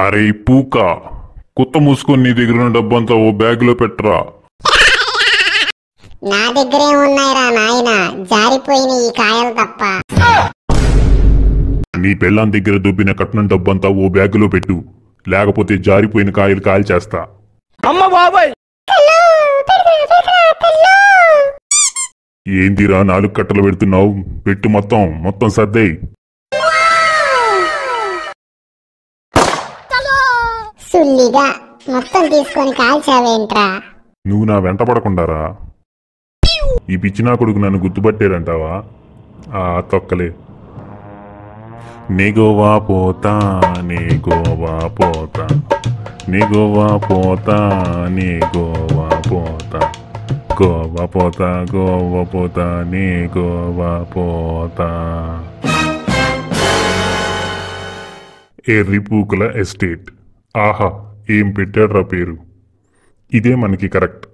అరే పూక కుత్త మూసుకొని నీ దగ్గర ఉన్న డబ్బంతా ఓ బ్యాగులో పెట్టరా. నా దగ్గరే ఉన్నాయిరా నాయన, జారిపోయిన ఈ కాయలు తప్ప. నీ పెళ్ళాం దగ్గర దొబ్బిన కట్నం డబ్బంతా ఓ బ్యాగులో పెట్టు, లేకపోతే జారిపోయిన కాయలు కాల్చేస్తా. ఏందిరా 4 కట్టలు పెడుతున్నావు? పెట్టు మొత్తం సర్దేయ్. సుల్లిగా మొత్తం తీసుకొని కాల్చావేంట్రా? నువ్వు నా వెంట పడకుండారా. ఈ పిచ్చినా కొడుకు నన్ను గుర్తుపట్టారంటావా? తొక్కలే. నెగోవా పోతా నెగోవా పోతా నెగోవా పోతా నెగోవా పోతా గోవా పోతా గోవా పోతా నెగోవా పోతా. ఎర్రిపూకుల ఎస్టేట్. ఆహా, ఏం పెట్టాడ్రా పేరు. ఇదే మనకి కరెక్ట్.